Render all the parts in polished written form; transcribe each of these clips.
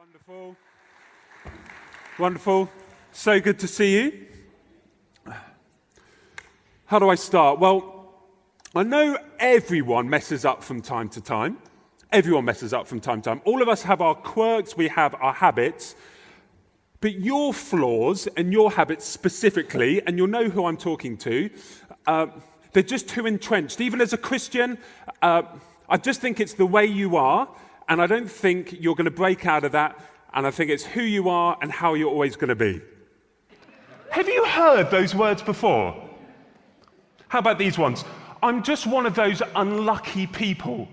Wonderful. Wonderful. So good to see you. How do I start? Well, I know everyone messes up from time to time. Everyone messes up from time to time. All of us have our quirks, we have our habits. But your flaws and your habits specifically, and you'll know who I'm talking to, they're just too entrenched. Even as a Christian, I just think it's the way you are, and I don't think you're going to break out of that, and I think it's who you are and how you're always going to be. Have you heard those words before? How about these ones? I'm just one of those unlucky people.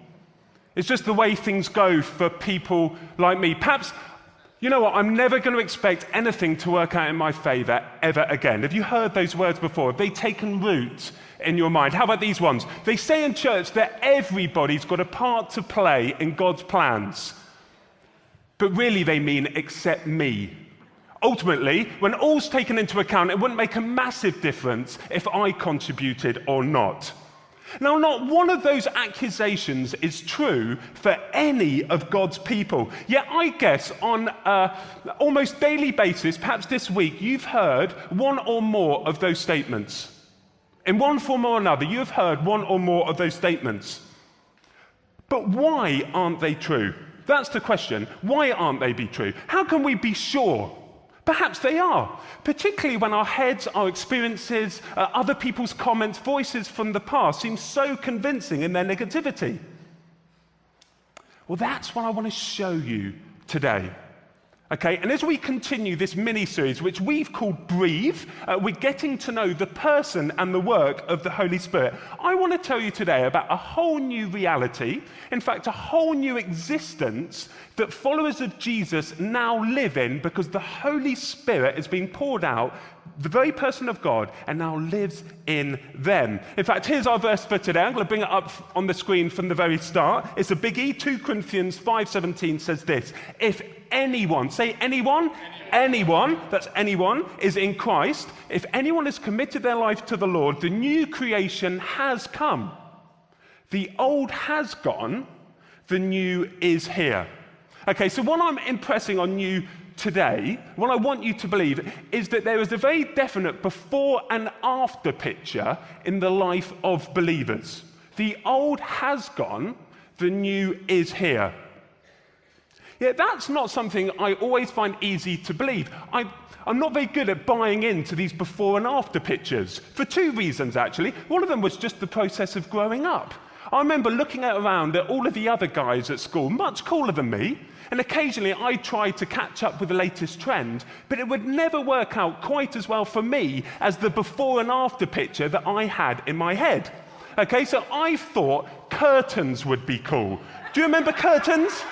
It's just the way things go for people like me. Perhaps, you know what, I'm never going to expect anything to work out in my favor ever again. Have you heard those words before? Have they taken root in your mind? How about these ones? They say in church that everybody's got a part to play in God's plans. But really they mean except me. Ultimately, when all's taken into account, it wouldn't make a massive difference if I contributed or not. Now, not one of those accusations is true for any of God's people. Yet I guess on an almost daily basis, perhaps this week, you've heard one or more of those statements. In one form or another, you've heard one or more of those statements. But why aren't they true? That's the question. Why aren't they true? How can we be sure? Perhaps they are, particularly when our heads, our experiences, other people's comments, voices from the past seem so convincing in their negativity. Well, that's what I want to show you today. Okay, and as we continue this mini-series, which we've called Breathe, we're getting to know the person and the work of the Holy Spirit. I want to tell you today about a whole new reality, in fact, a whole new existence that followers of Jesus now live in because the Holy Spirit is being poured out, the very person of God, and now lives in them. In fact, here's our verse for today. I'm going to bring it up on the screen from the very start. It's a biggie. 2 Corinthians 5:17 says this: if anyone, say anyone, that's anyone, is in Christ, if anyone has committed their life to the Lord, the new creation has come. The old has gone, the new is here. Okay, so what I'm impressing on you today, what I want you to believe, is that there is a very definite before and after picture in the life of believers. The old has gone, the new is here. Yeah, that's not something I always find easy to believe. I'm not very good at buying into these before and after pictures, for two reasons, actually. One of them was just the process of growing up. I remember looking around at all of the other guys at school, much cooler than me, and occasionally I tried to catch up with the latest trend, but it would never work out quite as well for me as the before and after picture that I had in my head. Okay, so I thought curtains would be cool. Do you remember curtains?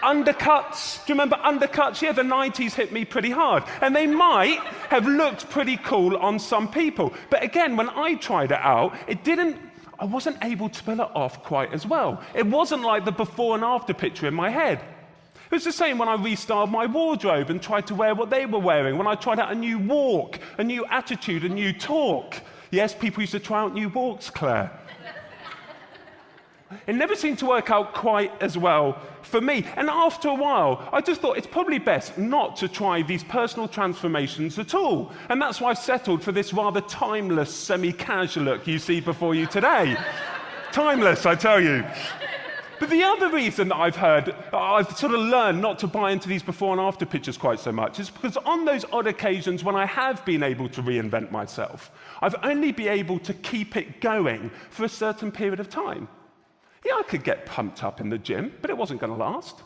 Undercuts. Do you remember undercuts? Yeah, the 90s hit me pretty hard. And they might have looked pretty cool on some people. But again, when I tried it out, I wasn't able to pull it off quite as well. It wasn't like the before and after picture in my head. It was the same when I restyled my wardrobe and tried to wear what they were wearing, when I tried out a new walk, a new attitude, a new talk. Yes, people used to try out new walks, Claire. It never seemed to work out quite as well for me. And after a while, I just thought it's probably best not to try these personal transformations at all. And that's why I've settled for this rather timeless, semi-casual look you see before you today. Timeless, I tell you. But the other reason that I've sort of learned not to buy into these before and after pictures quite so much is because on those odd occasions when I have been able to reinvent myself, I've only been able to keep it going for a certain period of time. Yeah, I could get pumped up in the gym, but it wasn't going to last.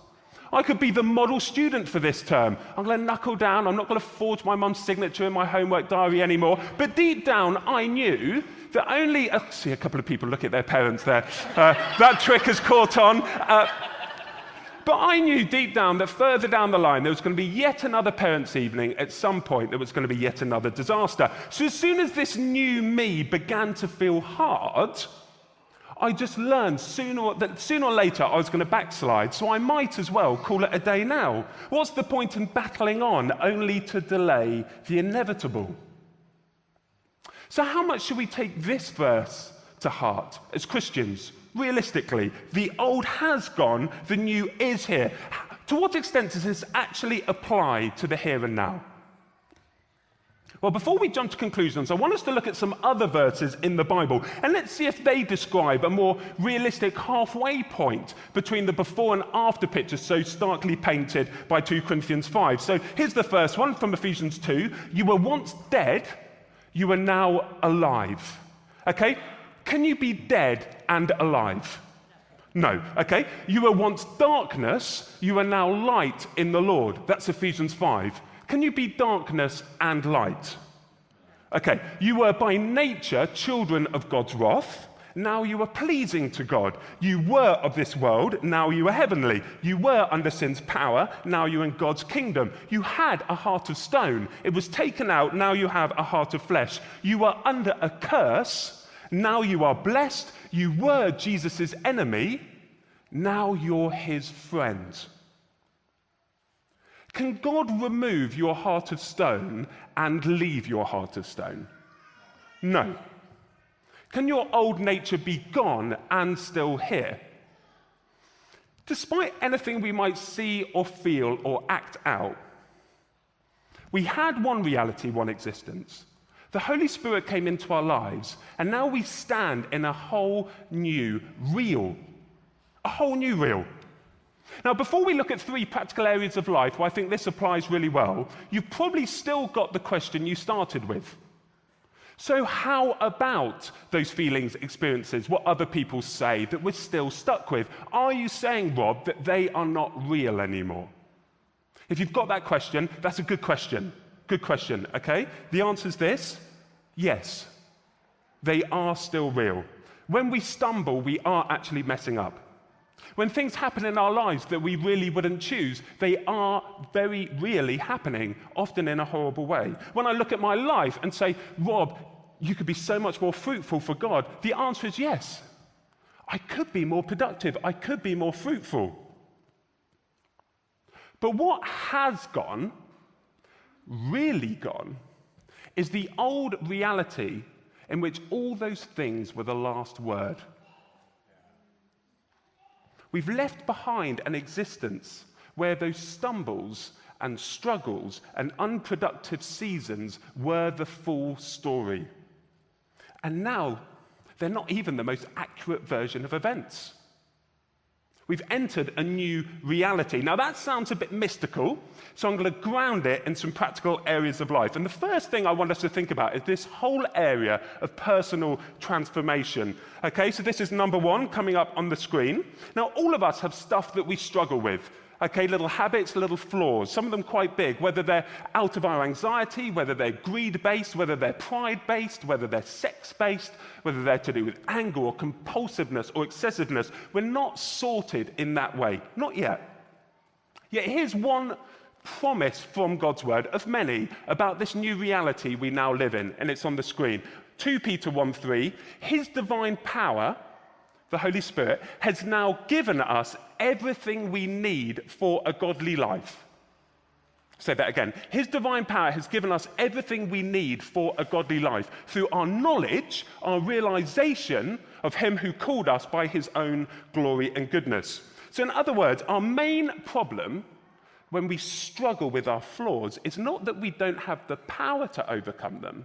I could be the model student for this term. I'm going to knuckle down. I'm not going to forge my mum's signature in my homework diary anymore. But deep down, I knew that only... I see a couple of people look at their parents there. That trick has caught on. But I knew deep down that further down the line, there was going to be yet another parents' evening. At some point, there was going to be yet another disaster. So as soon as this new me began to feel hard, I just learned sooner or later I was going to backslide, so I might as well call it a day now. What's the point in battling on only to delay the inevitable? So how much should we take this verse to heart as Christians? Realistically, the old has gone, the new is here. To what extent does this actually apply to the here and now? Well, before we jump to conclusions, I want us to look at some other verses in the Bible, and let's see if they describe a more realistic halfway point between the before and after pictures so starkly painted by 2 Corinthians 5. So here's the first one from Ephesians 2. You were once dead, you are now alive. Okay? Can you be dead and alive? No. Okay? You were once darkness, you are now light in the Lord. That's Ephesians 5. Can you be darkness and light? Okay, you were by nature children of God's wrath. Now you are pleasing to God. You were of this world, now you are heavenly. You were under sin's power, now you're in God's kingdom. You had a heart of stone. It was taken out, now you have a heart of flesh. You were under a curse, now you are blessed. You were Jesus' enemy, now you're his friend. Can God remove your heart of stone and leave your heart of stone? No. Can your old nature be gone and still here? Despite anything we might see or feel or act out, we had one reality, one existence. The Holy Spirit came into our lives, and now we stand in a whole new real. A whole new real. Now, before we look at 3 practical areas of life where I think this applies really well, you've probably still got the question you started with. So how about those feelings, experiences, what other people say that we're still stuck with? Are you saying, Rob, that they are not real anymore? If you've got that question, that's a good question. Good question, okay? The answer is this: yes, they are still real. When we stumble, we are actually messing up. When things happen in our lives that we really wouldn't choose, they are very really happening, often in a horrible way. When I look at my life and say, Rob, you could be so much more fruitful for God, the answer is yes. I could be more productive. I could be more fruitful. But what has gone, really gone, is the old reality in which all those things were the last word. We've left behind an existence where those stumbles and struggles and unproductive seasons were the full story. And now, they're not even the most accurate version of events. We've entered a new reality. Now, that sounds a bit mystical, so I'm going to ground it in some practical areas of life. And the first thing I want us to think about is this whole area of personal transformation. Okay, so this is number 1 coming up on the screen. Now, all of us have stuff that we struggle with. Okay, little habits, little flaws, some of them quite big, whether they're out of our anxiety, whether they're greed-based, whether they're pride-based, whether they're sex-based, whether they're to do with anger or compulsiveness or excessiveness. We're not sorted in that way. Not yet. Yet here's one promise from God's word of many about this new reality we now live in, and it's on the screen. 2 Peter 1:3, his divine power, the Holy Spirit, has now given us everything we need for a godly life. Say that again. His divine power has given us everything we need for a godly life through our knowledge, our realization of him who called us by his own glory and goodness. So in other words, our main problem when we struggle with our flaws is not that we don't have the power to overcome them,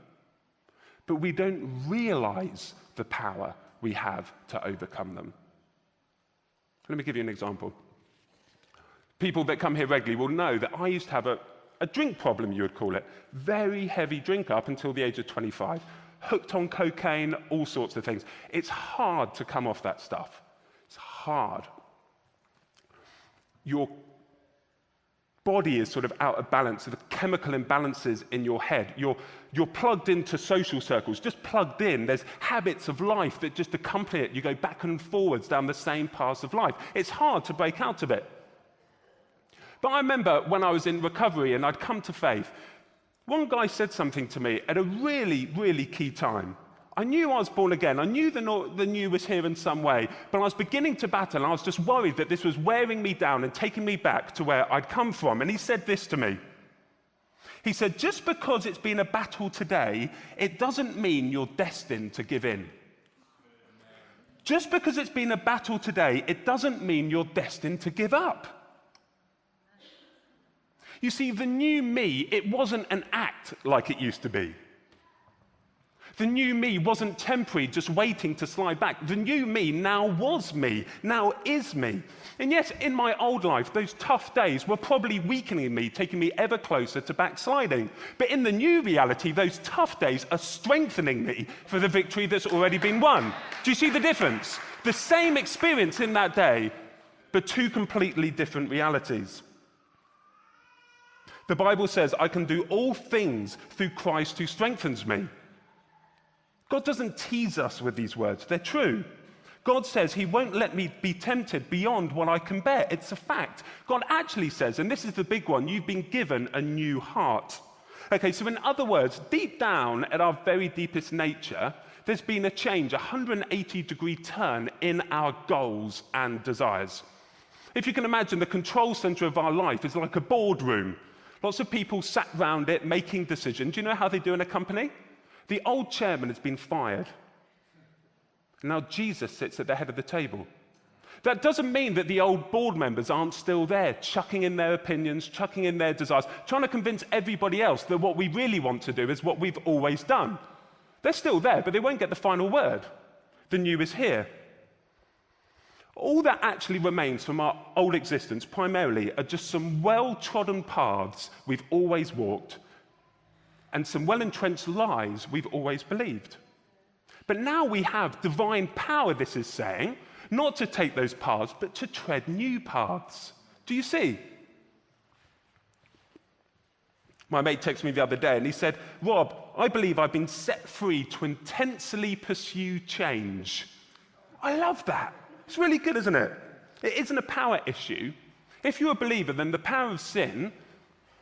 but we don't realize the power we have to overcome them. Let me give you an example. People that come here regularly will know that I used to have a drink problem, you would call it. Very heavy drinker up until the age of 25. Hooked on cocaine, all sorts of things. It's hard to come off that stuff. It's hard. Your body is sort of out of balance, the chemical imbalances in your head. You're plugged into social circles, just plugged in. There's habits of life that just accompany it. You go back and forwards down the same paths of life. It's hard to break out of it. But I remember when I was in recovery and I'd come to faith, one guy said something to me at a really, really key time. I knew I was born again. I knew the new was here in some way, but I was beginning to battle, and I was just worried that this was wearing me down and taking me back to where I'd come from. And he said this to me. He said, just because it's been a battle today, it doesn't mean you're destined to give in. Just because it's been a battle today, it doesn't mean you're destined to give up. You see, the new me, it wasn't an act like it used to be. The new me wasn't temporary, just waiting to slide back. The new me now was me, now is me. And yes, in my old life, those tough days were probably weakening me, taking me ever closer to backsliding. But in the new reality, those tough days are strengthening me for the victory that's already been won. Do you see the difference? The same experience in that day, but two completely different realities. The Bible says, I can do all things through Christ who strengthens me. God doesn't tease us with these words. They're true. God says he won't let me be tempted beyond what I can bear. It's a fact. God actually says, and this is the big one, you've been given a new heart. Okay, so in other words, deep down at our very deepest nature, there's been a change, a 180-degree turn in our goals and desires. If you can imagine, the control center of our life is like a boardroom. Lots of people sat round it making decisions. Do you know how they do in a company? The old chairman has been fired. Now Jesus sits at the head of the table. That doesn't mean that the old board members aren't still there, chucking in their opinions, chucking in their desires, trying to convince everybody else that what we really want to do is what we've always done. They're still there, but they won't get the final word. The new is here. All that actually remains from our old existence primarily are just some well-trodden paths we've always walked and some well-entrenched lies we've always believed. But now we have divine power, this is saying, not to take those paths, but to tread new paths. Do you see? My mate texted me the other day and he said, Rob, I believe I've been set free to intensely pursue change. I love that. It's really good, isn't it? It isn't a power issue. If you're a believer, then the power of sin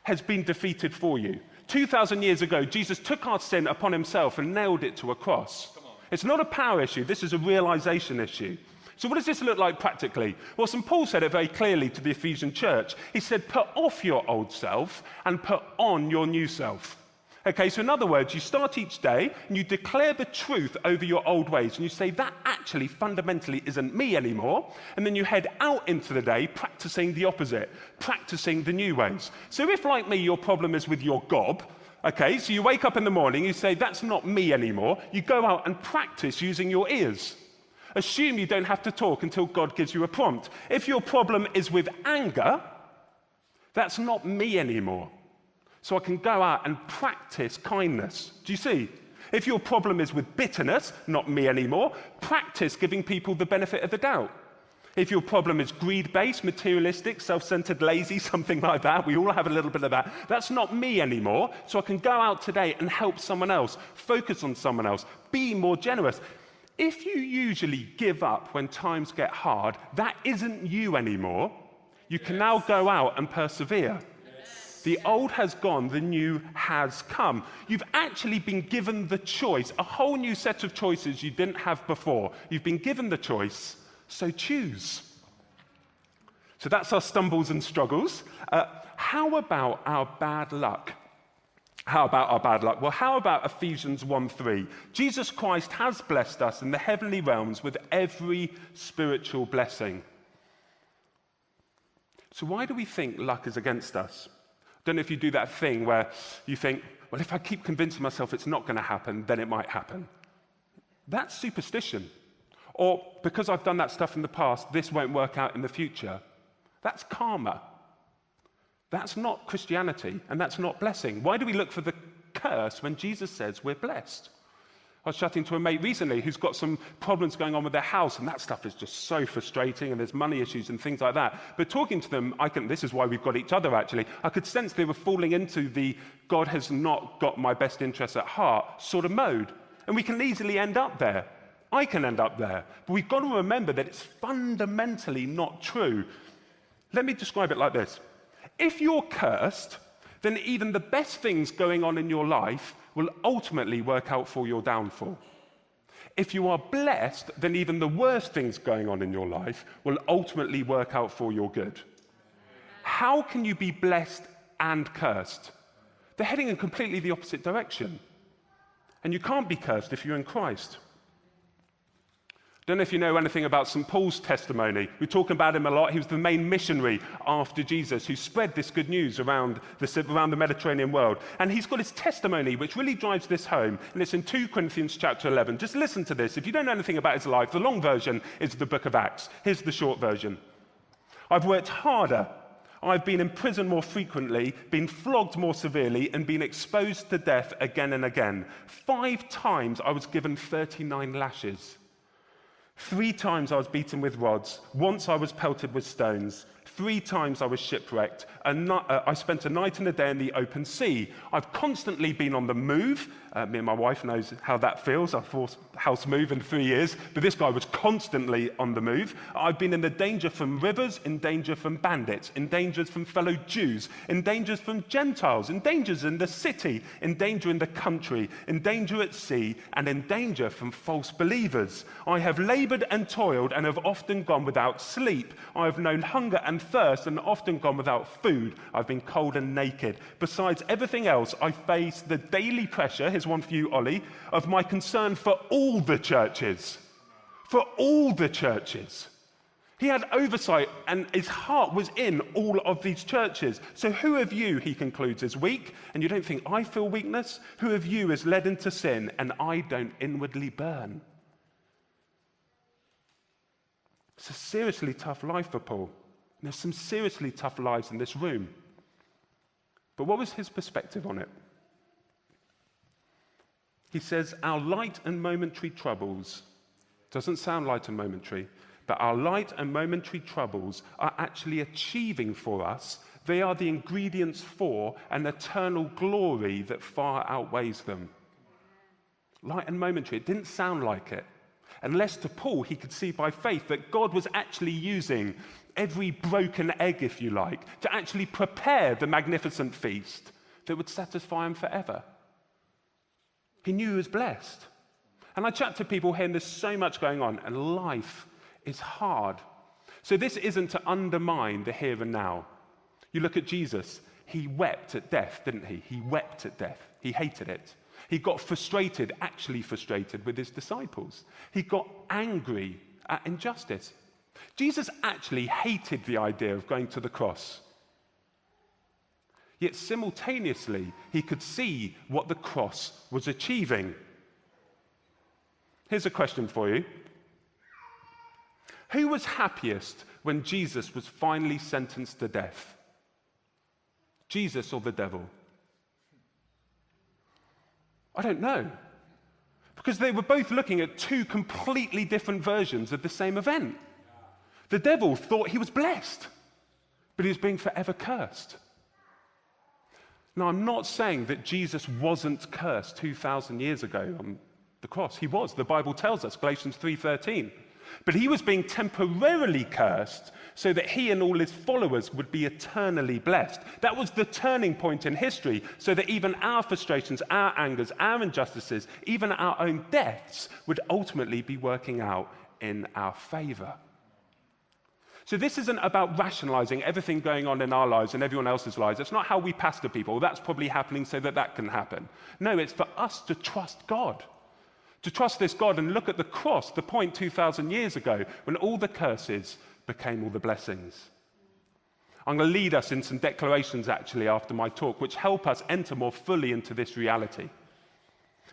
has been defeated for you. 2,000 years ago, Jesus took our sin upon himself and nailed it to a cross. It's not a power issue, this is a realization issue. So what does this look like practically? Well, St. Paul said it very clearly to the Ephesian church. He said, put off your old self and put on your new self. Okay, so in other words, you start each day and you declare the truth over your old ways and you say, that actually fundamentally isn't me anymore. And then you head out into the day practicing the opposite, practicing the new ways. So if, like me, your problem is with your gob, okay, so you wake up in the morning, you say, that's not me anymore. You go out and practice using your ears. Assume you don't have to talk until God gives you a prompt. If your problem is with anger, that's not me anymore. So I can go out and practice kindness. Do you see? If your problem is with bitterness, not me anymore, practice giving people the benefit of the doubt. If your problem is greed-based, materialistic, self-centered, lazy, something like that, we all have a little bit of that, that's not me anymore. So I can go out today and help someone else, focus on someone else, be more generous. If you usually give up when times get hard, that isn't you anymore. You can now go out and persevere. The old has gone, the new has come. You've actually been given the choice, a whole new set of choices you didn't have before. You've been given the choice, so choose. So that's our stumbles and struggles. How about our bad luck? How about our bad luck? Well, how about Ephesians 1:3? Jesus Christ has blessed us in the heavenly realms with every spiritual blessing. So why do we think luck is against us? I don't know if you do that thing where you think, well, if I keep convincing myself it's not going to happen, then it might happen. That's superstition. Or because I've done that stuff in the past, this won't work out in the future. That's karma. That's not Christianity, and that's not blessing. Why do we look for the curse when Jesus says we're blessed? I was chatting to a mate recently who's got some problems going on with their house, and that stuff is just so frustrating, and there's money issues and things like that. But talking to them, this is why we've got each other actually, I could sense they were falling into the God has not got my best interests at heart sort of mode. And we can easily end up there. I can end up there. But we've got to remember that it's fundamentally not true. Let me describe it like this. If you're cursed, then even the best things going on in your life will ultimately work out for your downfall. If you are blessed, then even the worst things going on in your life will ultimately work out for your good. How can you be blessed and cursed? They're heading in completely the opposite direction. And you can't be cursed if you're in Christ. I Don't know if you know anything about St. Paul's testimony. We talk about him a lot. He was the main missionary after Jesus who spread this good news around the Mediterranean world. And he's got his testimony, which really drives this home. And it's in 2 Corinthians chapter 11. Just listen to this. If you don't know anything about his life, the long version is the book of Acts. Here's the short version. I've worked harder. I've been in prison more frequently, been flogged more severely, and been exposed to death again and again. 5 times I was given 39 lashes. 3 times I was beaten with rods. Once I was pelted with stones. 3 times I was shipwrecked. I spent a night and a day in the open sea. I've constantly been on the move. Me and my wife knows how that feels. I've forced house move in 3 years, but this guy was constantly on the move. I've been in the danger from rivers, in danger from bandits, in dangers from fellow Jews, in dangers from Gentiles, in dangers in the city, in danger in the country, in danger at sea, and in danger from false believers. I have labored and toiled and have often gone without sleep. I have known hunger and thirst and often gone without food. I've been cold and naked. Besides everything else, I face the daily pressure, here's one for you, Ollie, of my concern for all the churches. For all the churches. He had oversight and his heart was in all of these churches. So who of you, he concludes, is weak? And you don't think, I feel weakness? Who of you is led into sin and I don't inwardly burn? It's a seriously tough life for Paul. There's some seriously tough lives in this room. But what was his perspective on it? He says, our light and momentary troubles, doesn't sound light and momentary, but our light and momentary troubles are actually achieving for us, they are the ingredients for an eternal glory that far outweighs them. Light and momentary, it didn't sound like it. Unless to Paul, he could see by faith that God was actually using every broken egg, if you like, to actually prepare the magnificent feast that would satisfy him forever. He knew he was blessed. And I chat to people here, and there's so much going on, and life is hard. So this isn't to undermine the here and now. You look at Jesus, he wept at death, didn't he? He wept at death. He hated it. He got frustrated, actually frustrated with his disciples. He got angry at injustice. Jesus actually hated the idea of going to the cross. Yet simultaneously, he could see what the cross was achieving. Here's a question for you. Who was happiest when Jesus was finally sentenced to death? Jesus or the devil? I don't know. Because they were both looking at 2 completely different versions of the same event. The devil thought he was blessed, but he was being forever cursed. Now, I'm not saying that Jesus wasn't cursed 2,000 years ago on the cross. He was. The Bible tells us, Galatians 3:13. But he was being temporarily cursed so that he and all his followers would be eternally blessed. That was the turning point in history, so that even our frustrations, our angers, our injustices, even our own deaths would ultimately be working out in our favor. So this isn't about rationalizing everything going on in our lives and everyone else's lives. It's not how we pastor people. That's probably happening so that that can happen. No, it's for us to trust God. To trust this God and look at the cross, the point 2,000 years ago, when all the curses became all the blessings. I'm going to lead us in some declarations, actually, after my talk, which help us enter more fully into this reality.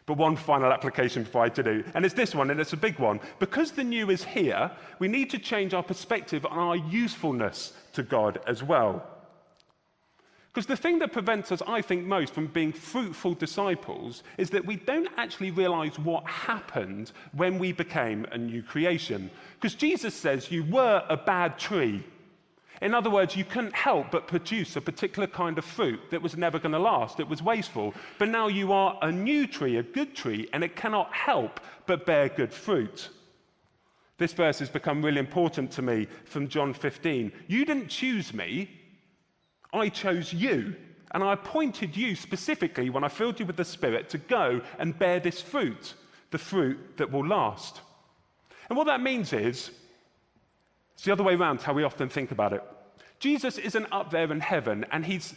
But one final application before I do, and it's this one, and it's a big one. Because the new is here, we need to change our perspective on our usefulness to God as well. Because the thing that prevents us, I think, most from being fruitful disciples is that we don't actually realize what happened when we became a new creation. Because Jesus says you were a bad tree. In other words, you couldn't help but produce a particular kind of fruit that was never going to last. It was wasteful. But now you are a new tree, a good tree, and it cannot help but bear good fruit. This verse has become really important to me from John 15. You didn't choose me. I chose you, and I appointed you specifically when I filled you with the Spirit to go and bear this fruit, the fruit that will last. And what that means is, it's the other way around how we often think about it. Jesus isn't up there in heaven, and he's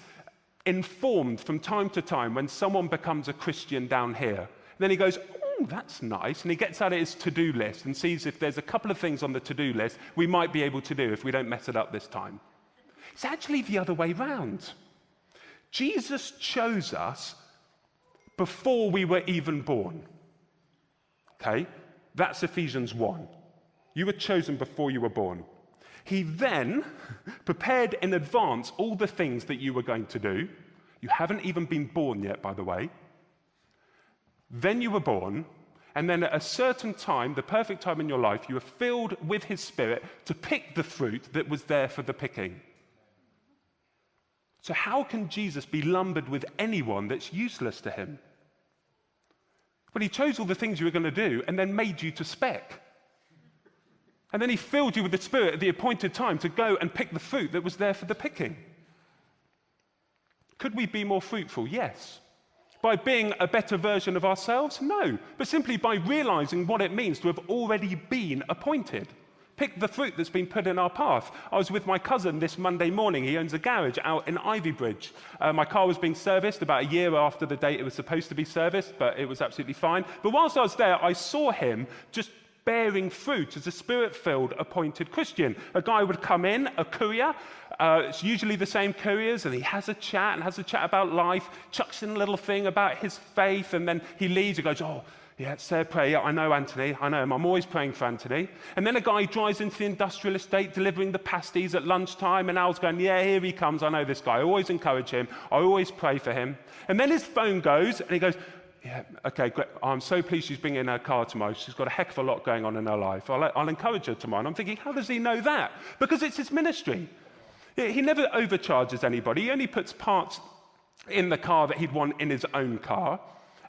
informed from time to time when someone becomes a Christian down here. Then he goes, oh, that's nice. And he gets out his to-do list and sees if there's a couple of things on the to-do list we might be able to do if we don't mess it up this time. It's actually the other way round. Jesus chose us before we were even born. Okay? That's Ephesians 1. You were chosen before you were born. He then prepared in advance all the things that you were going to do. You haven't even been born yet, by the way. Then you were born, and then at a certain time, the perfect time in your life, you were filled with his Spirit to pick the fruit that was there for the picking. So how can Jesus be lumbered with anyone that's useless to him? Well, he chose all the things you were going to do and then made you to spec. And then he filled you with the Spirit at the appointed time to go and pick the fruit that was there for the picking. Could we be more fruitful? Yes. By being a better version of ourselves? No. But simply by realizing what it means to have already been appointed. Pick the fruit that's been put in our path. I was with my cousin this Monday morning. He owns a garage out in Ivybridge. My car was being serviced about a year after the date it was supposed to be serviced, but it was absolutely fine. But whilst I was there, I saw him just bearing fruit as a Spirit-filled appointed Christian. A guy would come in, a courier, it's usually the same couriers, and he has a chat about life, chucks in a little thing about his faith, and then he leaves, he goes, oh, yeah, say a prayer. Yeah, I know Anthony. I know him. I'm always praying for Anthony. And then a guy drives into the industrial estate delivering the pasties at lunchtime, and Al's going, yeah, here he comes. I know this guy. I always encourage him. I always pray for him. And then his phone goes, and he goes, yeah, okay, great. I'm so pleased she's bringing her car tomorrow. She's got a heck of a lot going on in her life. I'll encourage her tomorrow. And I'm thinking, how does he know that? Because it's his ministry. He never overcharges anybody. He only puts parts in the car that he'd want in his own car.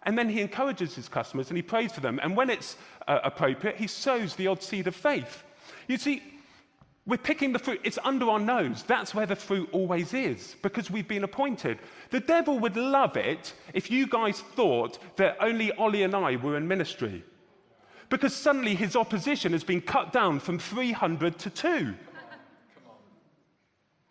And then he encourages his customers and he prays for them. And when it's appropriate, he sows the odd seed of faith. You see, we're picking the fruit. It's under our nose. That's where the fruit always is, because we've been appointed. The devil would love it if you guys thought that only Ollie and I were in ministry, because suddenly his opposition has been cut down from 300 to 2.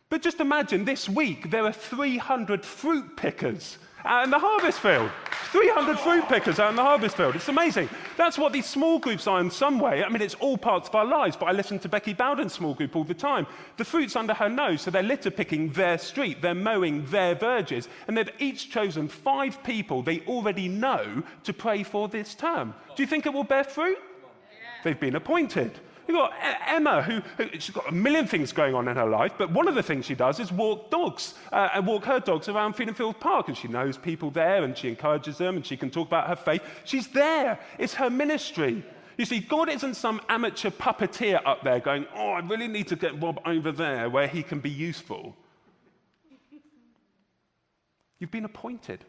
But just imagine this week there are 300 fruit pickers out in the harvest field. 300 fruit pickers out in the harvest field. It's amazing. That's what these small groups are in some way. I mean, it's all parts of our lives, but I listen to Becky Bowden's small group all the time. The fruit's under her nose, so they're litter picking their street, they're mowing their verges, and they've each chosen 5 people they already know to pray for this term. Do you think it will bear fruit? They've been appointed. You've got Emma, who she's got a million things going on in her life, but one of the things she does is walk dogs, and walk her dogs around Freedomfield Park, and she knows people there, and she encourages them, and she can talk about her faith. She's there. It's her ministry. You see, God isn't some amateur puppeteer up there going, oh, I really need to get Rob over there where he can be useful. You've been appointed.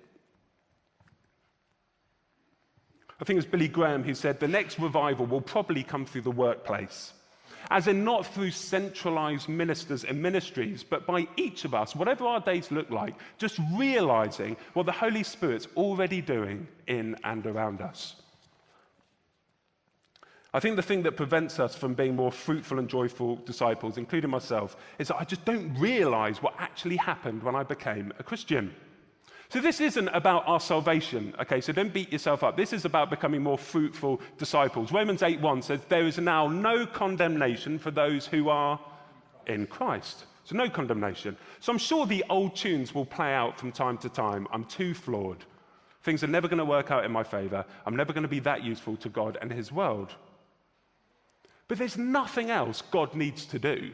I think it was Billy Graham who said the next revival will probably come through the workplace. As in not through centralized ministers and ministries, but by each of us, whatever our days look like, just realizing what the Holy Spirit's already doing in and around us. I think the thing that prevents us from being more fruitful and joyful disciples, including myself, is that I just don't realize what actually happened when I became a Christian. So this isn't about our salvation, okay? So don't beat yourself up. This is about becoming more fruitful disciples. Romans 8:1 says, there is now no condemnation for those who are in Christ. So no condemnation. So I'm sure the old tunes will play out from time to time. I'm too flawed. Things are never going to work out in my favor. I'm never going to be that useful to God and his world. But there's nothing else God needs to do.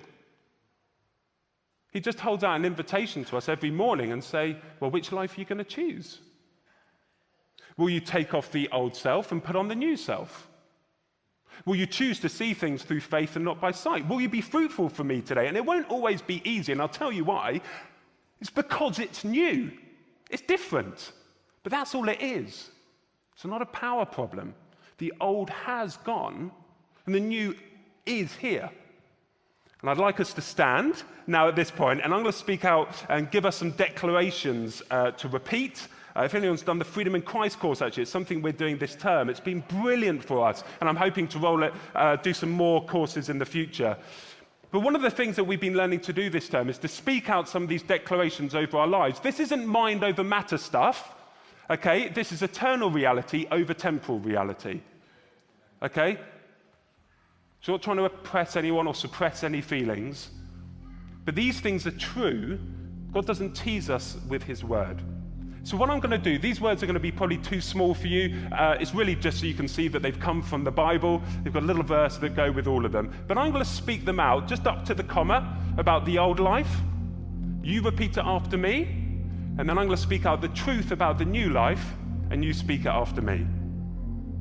He just holds out an invitation to us every morning and say, well, which life are you going to choose? Will you take off the old self and put on the new self? Will you choose to see things through faith and not by sight? Will you be fruitful for me today? And it won't always be easy, and I'll tell you why. It's because it's new. It's different. But that's all it is. It's not a power problem. The old has gone, and the new is here. And I'd like us to stand now at this point, and I'm going to speak out and give us some declarations to repeat. If anyone's done the Freedom in Christ course, actually, it's something we're doing this term. It's been brilliant for us, and I'm hoping to roll it, do some more courses in the future. But one of the things that we've been learning to do this term is to speak out some of these declarations over our lives. This isn't mind over matter stuff. Okay, this is eternal reality over temporal reality. Okay? So I'm not trying to oppress anyone or suppress any feelings, but these things are true. God doesn't tease us with his word. So what I'm going to do, these words are going to be probably too small for you. It's really just so you can see that they've come from the Bible. They've got a little verse that go with all of them. But I'm going to speak them out just up to the comma about the old life. You repeat it after me, and then I'm going to speak out the truth about the new life, and you speak it after me.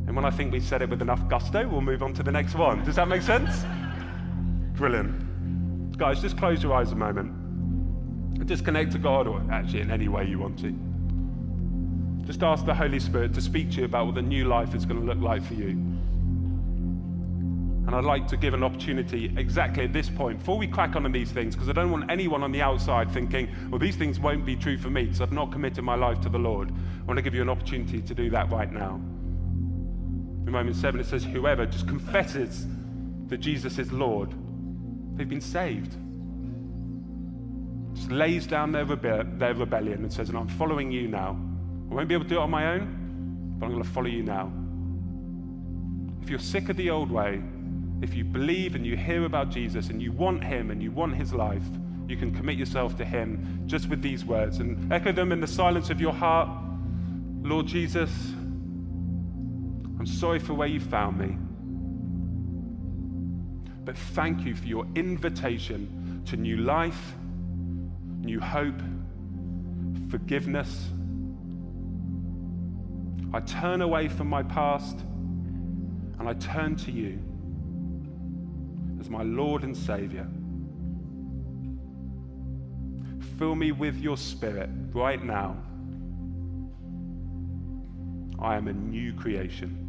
And when I think we've said it with enough gusto, we'll move on to the next one. Does that make sense? Brilliant. Guys, just close your eyes a moment. Just connect to God, or actually in any way you want to. Just ask the Holy Spirit to speak to you about what the new life is going to look like for you. And I'd like to give an opportunity exactly at this point, before we crack on these things, because I don't want anyone on the outside thinking, well, these things won't be true for me because I've not committed my life to the Lord. I want to give you an opportunity to do that right now. In moment 7, it says, whoever just confesses that Jesus is Lord, they've been saved. Just lays down their rebellion and says, and I'm following you now. I won't be able to do it on my own, but I'm going to follow you now. If you're sick of the old way, if you believe and you hear about Jesus and you want him and you want his life, you can commit yourself to him just with these words and echo them in the silence of your heart. Lord Jesus, I'm sorry for where you found me, but thank you for your invitation to new life, new hope, forgiveness. I turn away from my past and I turn to you as my Lord and Savior. Fill me with your Spirit right now. I am a new creation.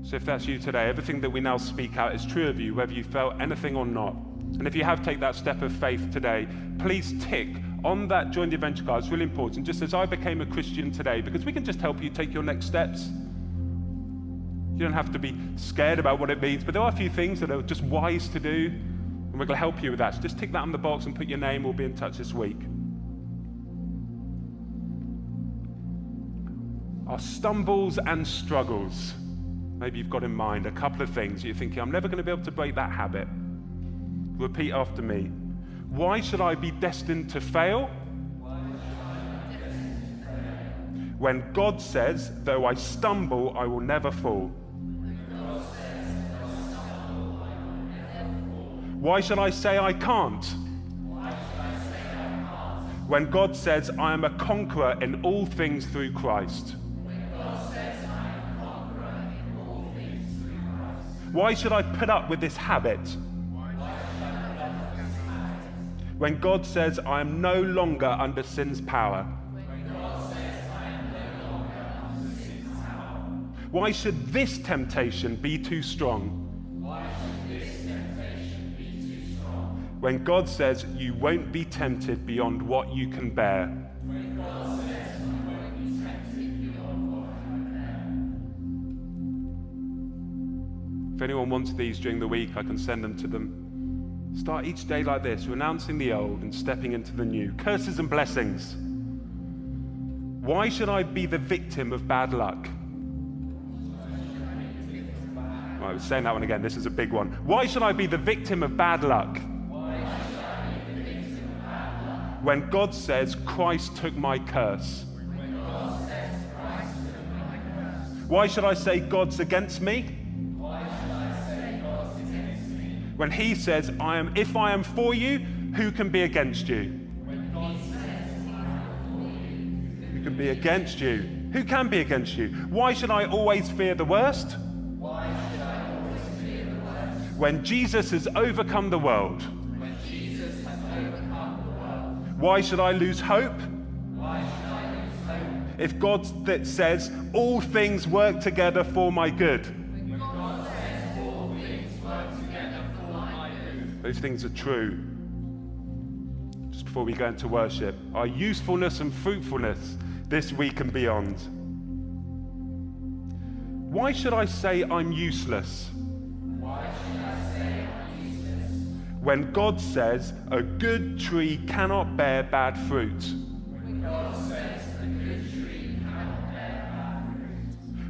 So if that's you today, everything that we now speak out is true of you, whether you felt anything or not. And if you have taken that step of faith today, please tick on that join the adventure card. It's really important. Just as I became a Christian today, because we can just help you take your next steps. You don't have to be scared about what it means, but there are a few things that are just wise to do, and we're going to help you with that. So just tick that on the box and put your name. We'll be in touch this week. Our stumbles and struggles. Maybe you've got in mind a couple of things. You're thinking, I'm never going to be able to break that habit. Repeat after me. Why should I be destined to fail? When God says, though I stumble, I will never fall. Why should I say I can't? When God says, I am a conqueror in all things through Christ. Why should I put up with this habit? When God says, I am no longer under sin's power. Why should this temptation be too strong? When God says, you won't be tempted beyond what you can bear. If anyone wants these during the week, I can send them to them. Start each day like this, renouncing the old and stepping into the new. Curses and blessings. Why should I be the victim of bad luck? I was saying that one again. This is a big one. Why should I be the victim of bad luck? When God says Christ took my curse. Why should I say God's against me? When he says, if I am for you, who can be against you? Who can be against you? Who can be against you? Why should I always fear the worst? When Jesus has overcome the world. Why should I lose hope? If God that says, all things work together for my good. Those things are true. Just before we go into worship, our usefulness and fruitfulness this week and beyond. Why should I say I'm useless? When God says a good tree cannot bear bad fruit.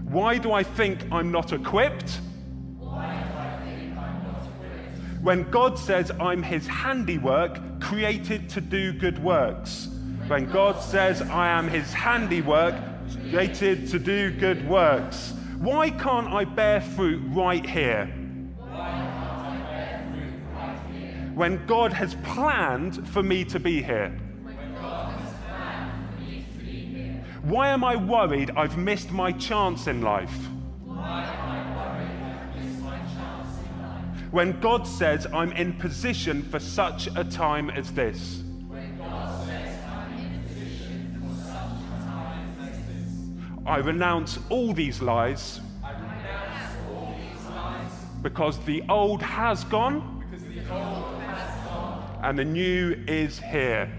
Why do I think I'm not equipped? When God says I'm his handiwork, created to do good works. When God says I am his handiwork, created to do good works. Why can't I bear fruit right here? When God has planned for me to be here. Why am I worried I've missed my chance in life? When God says I'm in position for such a time as this. I renounce all these lies because the old has gone and the new is here.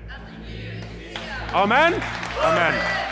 Amen? Amen.